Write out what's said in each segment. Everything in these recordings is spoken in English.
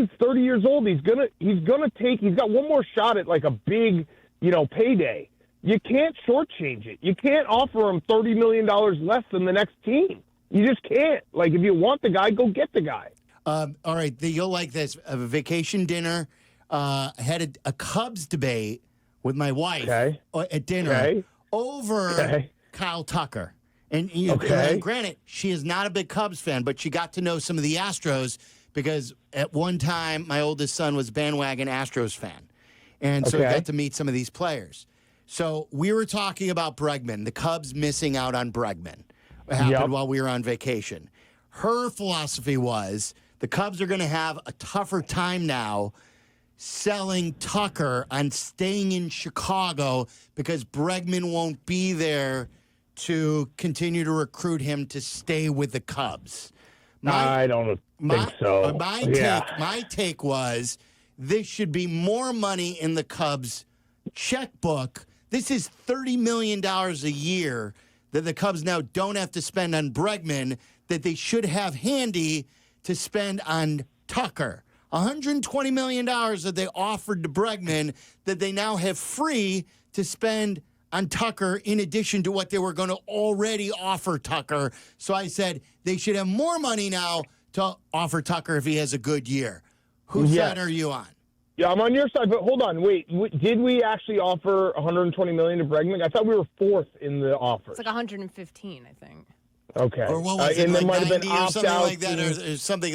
Bregman's 30 years old. He's got one more shot at like a big, payday. You can't shortchange it. You can't offer him $30 million less than the next team. You just can't. Like, if you want the guy, go get the guy. All right, you'll like this. A vacation dinner. I had a Cubs debate with my wife at dinner over Kyle Tucker. And granted, she is not a big Cubs fan, but she got to know some of the Astros because at one time my oldest son was a bandwagon Astros fan. And so I got to meet some of these players. So we were talking about Bregman, the Cubs missing out on Bregman. It happened while we were on vacation. Her philosophy was the Cubs are going to have a tougher time now selling Tucker on staying in Chicago because Bregman won't be there to continue to recruit him to stay with the Cubs. I don't think so. My take was this should be more money in the Cubs' checkbook. This is $30 million a year that the Cubs now don't have to spend on Bregman that they should have handy to spend on Tucker. $120 million that they offered to Bregman that they now have free to spend on Tucker in addition to what they were going to already offer Tucker. So I said they should have more money now to offer Tucker if he has a good year. Whose side are you on? Yeah, I'm on your side, but hold on. Wait, did we actually offer $120 million to Bregman? I thought we were fourth in the offer. It's like 115, I think. Okay. Or what was it, and like there might 90 have been or something like that, or something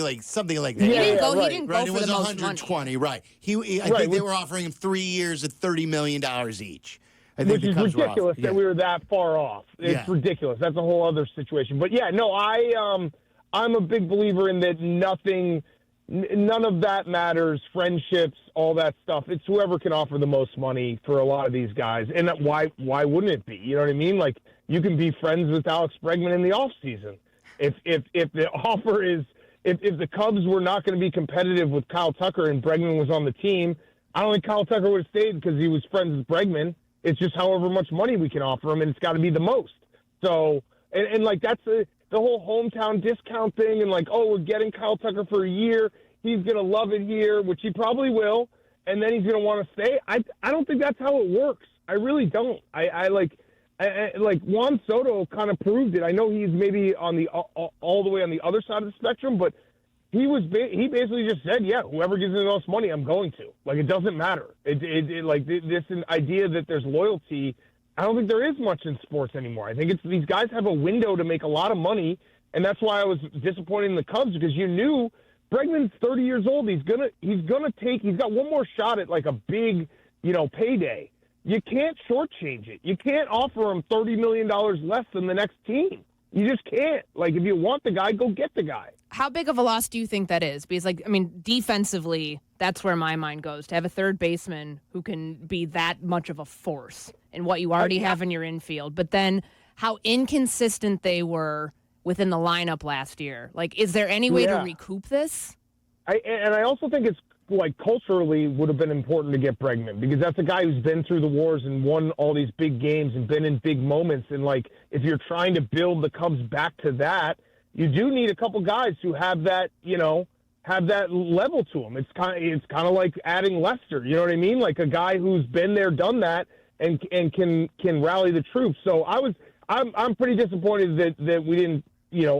like that. He didn't go Right, for it was the most 120, money. right. I think they were offering him 3 years at $30 million each. I think Which is ridiculous that we were that far off. It's ridiculous. That's a whole other situation. But, I'm a big believer in that none of that matters, friendships, all that stuff. It's whoever can offer the most money for a lot of these guys. And why wouldn't it be? You know what I mean? Like, you can be friends with Alex Bregman in the offseason. If the offer is if the Cubs were not going to be competitive with Kyle Tucker and Bregman was on the team, I don't think Kyle Tucker would have stayed because he was friends with Bregman. It's just however much money we can offer him, and it's got to be the most. So, and like that's the whole hometown discount thing, and like, oh, we're getting Kyle Tucker for a year. He's going to love it here, which he probably will, and then he's going to want to stay. I don't think that's how it works. I really don't. I like Juan Soto kind of proved it. I know he's maybe on the all the way on the other side of the spectrum, but he basically just said, yeah, whoever gives me the most money, I'm going to. Like, it doesn't matter. This idea that there's loyalty, I don't think there is much in sports anymore. I think these guys have a window to make a lot of money, and that's why I was disappointed in the Cubs because you knew Bregman's 30 years old. He's got one more shot at like a big, payday. You can't shortchange it. You can't offer him $30 million less than the next team. You just can't. Like, if you want the guy, go get the guy. How big of a loss do you think that is? Because, defensively, that's where my mind goes. To have a third baseman who can be that much of a force in what you already have in your infield. But then how inconsistent they were within the lineup last year. Like, is there any way to recoup this? I also think it's, like, culturally would have been important to get Bregman because that's a guy who's been through the wars and won all these big games and been in big moments. And, like, if you're trying to build the Cubs back to that, you do need a couple guys who have that, have that level to them. It's kind of like adding Lester. You know what I mean? Like a guy who's been there, done that, and can rally the troops. So I'm pretty disappointed that we didn't,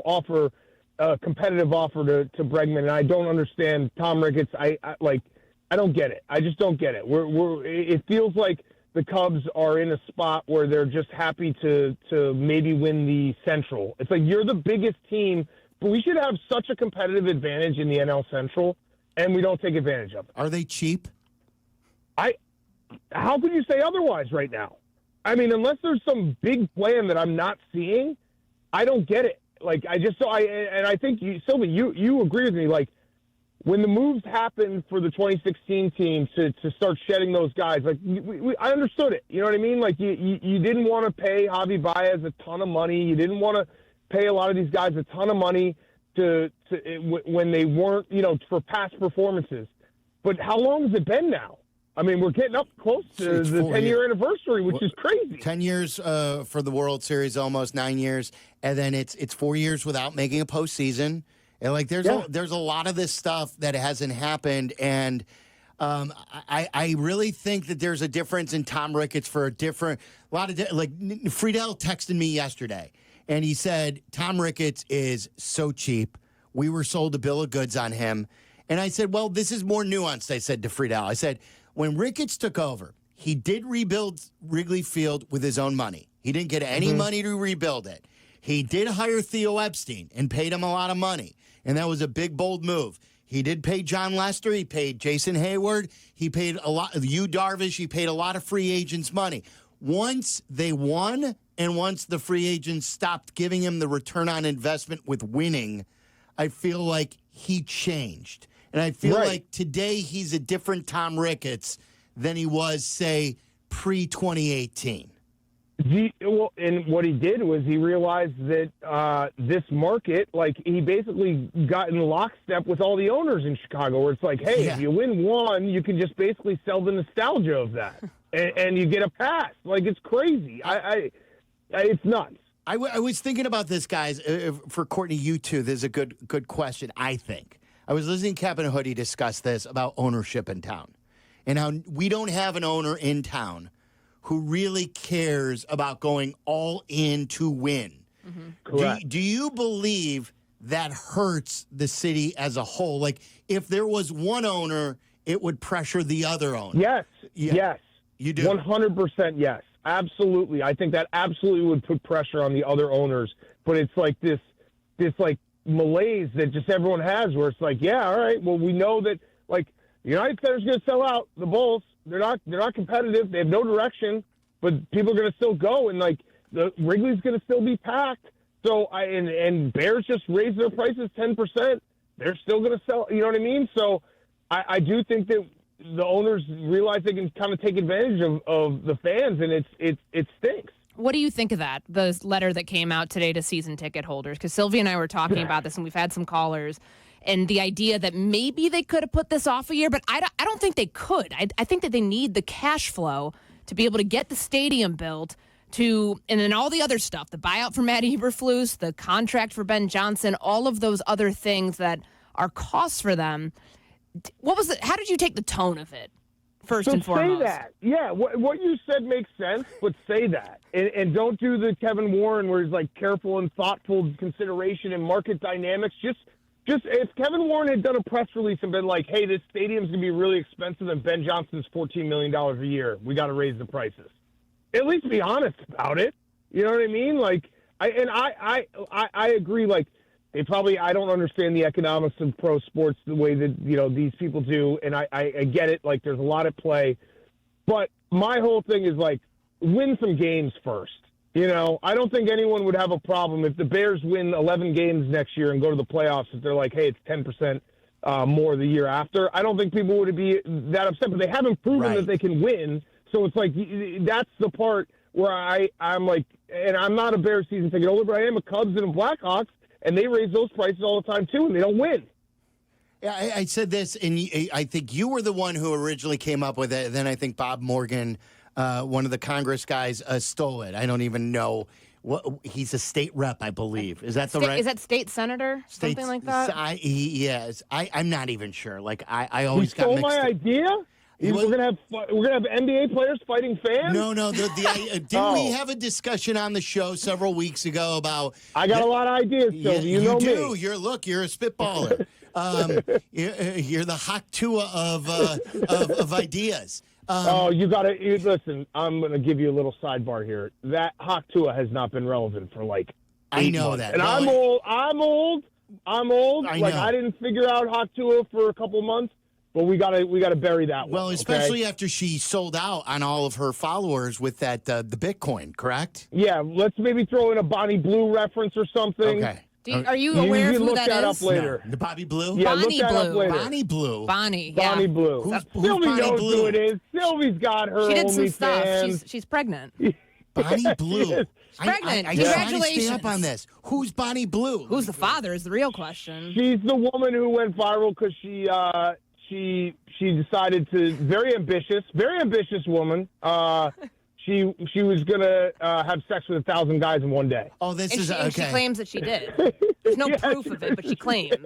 offer a competitive offer to Bregman, and I don't understand Tom Ricketts. I don't get it. I just don't get it. It feels like the Cubs are in a spot where they're just happy to maybe win the Central. It's like you're the biggest team, but we should have such a competitive advantage in the NL Central, and we don't take advantage of it. Are they cheap? How could you say otherwise right now? I mean, unless there's some big plan that I'm not seeing, I don't get it. Like, I think, Silvy, you agree with me. Like, when the moves happened for the 2016 team to start shedding those guys, like, I understood it. You know what I mean? Like, you didn't want to pay Javi Baez a ton of money. You didn't want to pay a lot of these guys a ton of money when they weren't, for past performances. But how long has it been now? I mean, we're getting up close to the 10-year anniversary, which is crazy. 10 years for the World Series, almost 9 years. And then it's 4 years without making a postseason. And like there's a lot of this stuff that hasn't happened, and I really think that there's a difference in Tom Ricketts for like Friedel texted me yesterday, and he said Tom Ricketts is so cheap. We were sold a bill of goods on him, and I said, well, this is more nuanced. I said to Friedel, I said when Ricketts took over, he did rebuild Wrigley Field with his own money. He didn't get any money to rebuild it. He did hire Theo Epstein and paid him a lot of money, and that was a big, bold move. He did pay John Lester. He paid Jason Hayward. He paid a lot of Darvish. He paid a lot of free agents money. Once they won and once the free agents stopped giving him the return on investment with winning, I feel like he changed. And I feel like today he's a different Tom Ricketts than he was, say, pre-2018. And what he did was he realized that this market, like he basically got in lockstep with all the owners in Chicago, where it's like, hey, if you win one, you can just basically sell the nostalgia of that, and you get a pass. Like it's crazy. It's nuts. I was thinking about this, guys. For Courtney, you too. There's a good question. I think I was listening to Captain Hoodie discuss this about ownership in town, and how we don't have an owner in town who really cares about going all in to win. Correct. Do you believe that hurts the city as a whole? Like, if there was one owner, it would pressure the other owner. Yes. You do? 100% yes. Absolutely. I think that absolutely would put pressure on the other owners. But it's like this like malaise that just everyone has where it's like, yeah, all right, well, we know that, like, the United Center's going to sell out. The Bulls, they're not competitive. They have no direction, but people are going to still go, and like the Wrigley's going to still be packed. So and Bears just raised their prices 10%. They're still going to sell. You know what I mean? So I do think that the owners realize they can kind of take advantage of the fans, and it stinks. What do you think of that? The letter that came out today to season ticket holders, because Sylvia and I were talking about this, and we've had some callers. And the idea that maybe they could have put this off a year, but I don't think they could. I think that they need the cash flow to be able to get the stadium built, and then all the other stuff, the buyout for Matt Eberflus, the contract for Ben Johnson, all of those other things that are costs for them. How did you take the tone of it, first and foremost? Say that. Yeah, what you said makes sense, but say that. And don't do the Kevin Warren where he's like careful and thoughtful consideration and market dynamics. Just if Kevin Warren had done a press release and been like, hey, this stadium's going to be really expensive and Ben Johnson's $14 million a year, we got to raise the prices. At least be honest about it. You know what I mean? Like, I agree. Like, I don't understand the economics of pro sports the way that, these people do. And I get it. Like, there's a lot at play. But my whole thing is, like, win some games first. I don't think anyone would have a problem if the Bears win 11 games next year and go to the playoffs if they're like, hey, it's 10% more the year after. I don't think people would be that upset, but they haven't proven that they can win. So it's like that's the part where I'm like, and I'm not a Bears season ticket holder, but I am a Cubs and a Blackhawks, and they raise those prices all the time too, and they don't win. Yeah, I said this, and I think you were the one who originally came up with it. Then I think Bob Morgan, one of the Congress guys, stole it. I don't even know. He's a state rep, I believe. Is that right? Is that state senator? Something like that? Yes. I'm not even sure. Like I always got mixed up. He stole my idea? We're gonna have NBA players fighting fans? No. Didn't we have a discussion on the show several weeks ago about? I got a lot of ideas, Sylvie. You know do. Me. You're a spitballer. You're the Hawk Tua of ideas. You got to listen. I'm going to give you a little sidebar here. That Hawk Tua has not been relevant for like 8 months. That, and I'm old. I didn't figure out Hawk Tua for a couple months. But we got to bury that one. Well, especially after she sold out on all of her followers with that the Bitcoin, correct? Yeah, let's maybe throw in a Bonnie Blue reference or something. Okay. Are you aware of who that is? Look that up later. No. The Bobby Blue? Yeah, Bonnie look that Blue. up later. Bonnie Blue. Bonnie, Bonnie Blue. Who's Sylvie Bonnie knows Blue? who it is. Sylvie's got her She did some OnlyFans. stuff. She's pregnant. Bonnie Blue. She's pregnant. I Congratulations. try to stay up on this. Who's Bonnie Blue? Who's the father is the real question. She's the woman who went viral because she decided to very ambitious woman. she was gonna have sex with 1,000 guys in one day. Oh, this And is she, okay. and she claims that she did. There's no proof of it, but she claims.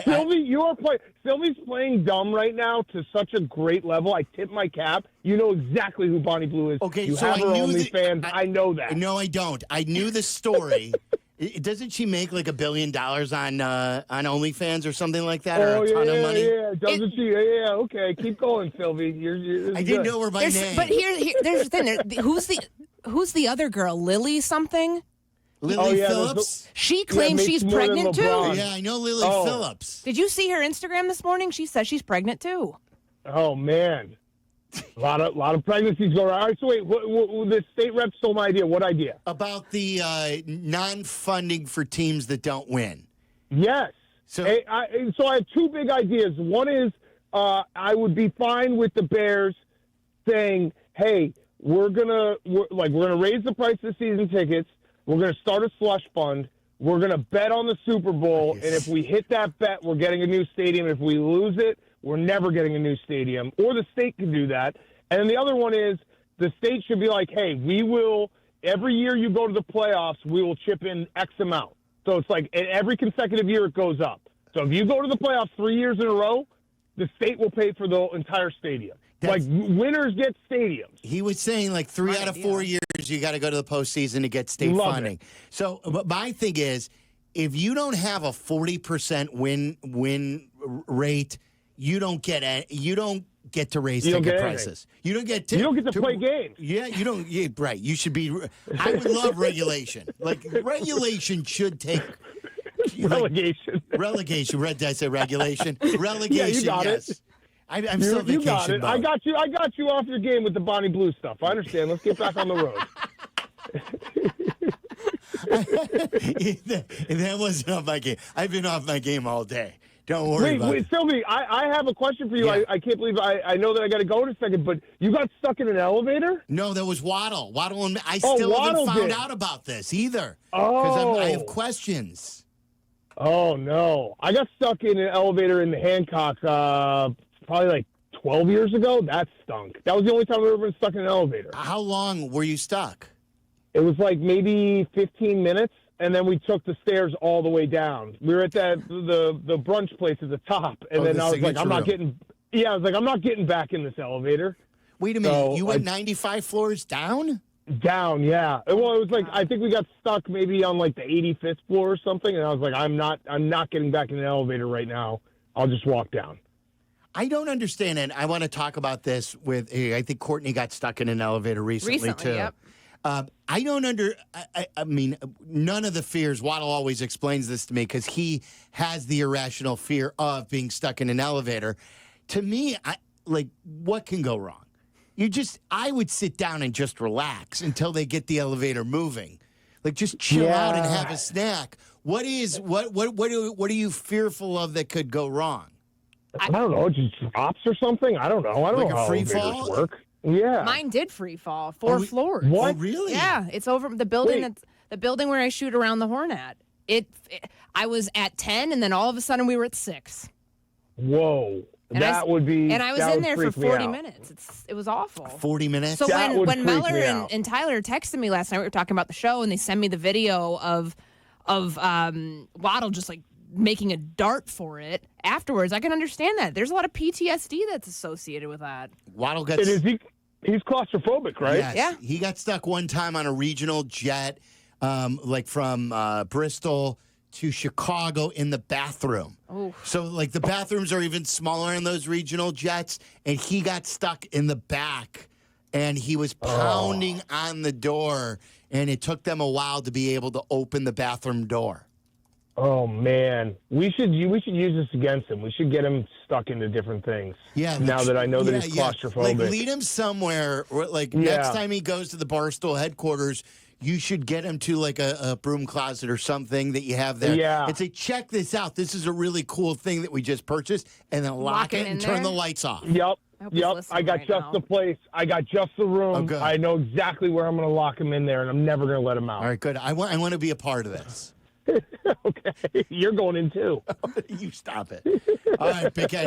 Sylvie's playing dumb right now to such a great level. I tip my cap. You know exactly who Bonnie Blue is. Okay, you so have I her knew OnlyFans. I know that. No, I don't. I knew the story. Doesn't she make like $1 billion on OnlyFans or something like that, or a ton of money? Yeah, doesn't she? Yeah, okay. Keep going, Sylvie. I didn't know her by name. But there's the thing. Who's the other girl? Lily something? Lily Phillips? She claims she's pregnant too. Yeah, I know Lily Phillips. Did you see her Instagram this morning? She says she's pregnant too. Oh man, a lot of pregnancies go around. All right, so wait, the state rep stole my idea. What idea? About the non-funding for teams that don't win. Yes. So I have two big ideas. One is I would be fine with the Bears saying, "Hey, we're gonna raise the price of season tickets. We're gonna start a slush fund. We're gonna bet on the Super Bowl, and if we hit that bet, we're getting a new stadium. If we lose it, we're never getting a new stadium." Or the state can do that. And then the other one is the state should be like, "Hey, we will every year you go to the playoffs, we will chip in X amount." So it's like every consecutive year it goes up. So if you go to the playoffs 3 years in a row, the state will pay for the entire stadium. Winners get stadiums. He was saying like 3 out of 4 years you got to go to the postseason to get state funding. So my thing is, if you don't have a 40% win rate, you don't get to raise ticket prices. You don't get to play games. Yeah, you don't. Yeah, right. You should be. I would love regulation. Like regulation should take. Relegation. Relegation. Did I say regulation? Relegation. Yeah, you got it. I'm still vacation. You got it. Mode. I got you off your game with the Bonnie Blue stuff. I understand. Let's get back on the road. That wasn't off my game. I've been off my game all day. Don't worry about it. Sylvie, I have a question for you. Yeah. I can't believe I know that I got to go in a second, but you got stuck in an elevator? No, that was Waddle. Waddle and I still haven't found out about this either. Oh. Because I have questions. Oh, no. I got stuck in an elevator in the Hancock probably like 12 years ago. That stunk. That was the only time I've ever been stuck in an elevator. How long were you stuck? It was like maybe 15 minutes, and then we took the stairs all the way down. We were at the brunch place at the top, and then I was like, I'm not getting back in this elevator. Wait a minute. So, you went 95 floors down? Down, yeah. Well, it was like I think we got stuck maybe on like the 85th floor or something, and I was like, I'm not getting back in an elevator right now. I'll just walk down. I don't understand it. I want to talk about this with. I think Courtney got stuck in an elevator recently too. Yep. I don't I mean, none of the fears. Waddle always explains this to me because he has the irrational fear of being stuck in an elevator. To me, what can go wrong? I would sit down and just relax until they get the elevator moving. Like just chill out and have a snack. What are you fearful of that could go wrong? I don't know, just drops or something. I don't know. I don't know how elevators work. Yeah, mine did free fall 4 floors. What? Oh, really? Yeah, it's over the building. It's the building where I shoot around the horn at. I was at 10, and then all of a sudden we were at 6. Whoa. And I was in there for 40 minutes. It was awful. 40 minutes? So when Meller and Tyler texted me last night, we were talking about the show, and they sent me the video of Waddle just like making a dart for it afterwards. I can understand that. There's a lot of PTSD that's associated with that. Waddle got... He's claustrophobic, right? Yes. Yeah. He got stuck one time on a regional jet, like from Bristol to Chicago in the bathroom. Ooh. So, like, the bathrooms are even smaller in those regional jets, and he got stuck in the back, and he was pounding on the door, and it took them a while to be able to open the bathroom door. Oh man, we should use this against him. We should get him stuck into different things. Yeah. Now that I know that he's claustrophobic, like lead him somewhere. Next time he goes to the Barstool headquarters, you should get him to like a broom closet or something that you have there. Yeah. And say, check this out. This is a really cool thing that we just purchased, and then lock it and turn the lights off. Yep. I got just the place. I got just the room. Oh, I know exactly where I'm going to lock him in there, and I'm never going to let him out. All right, good. I want to be a part of this. Okay, you're going in too. You stop it. All right, Big Cat.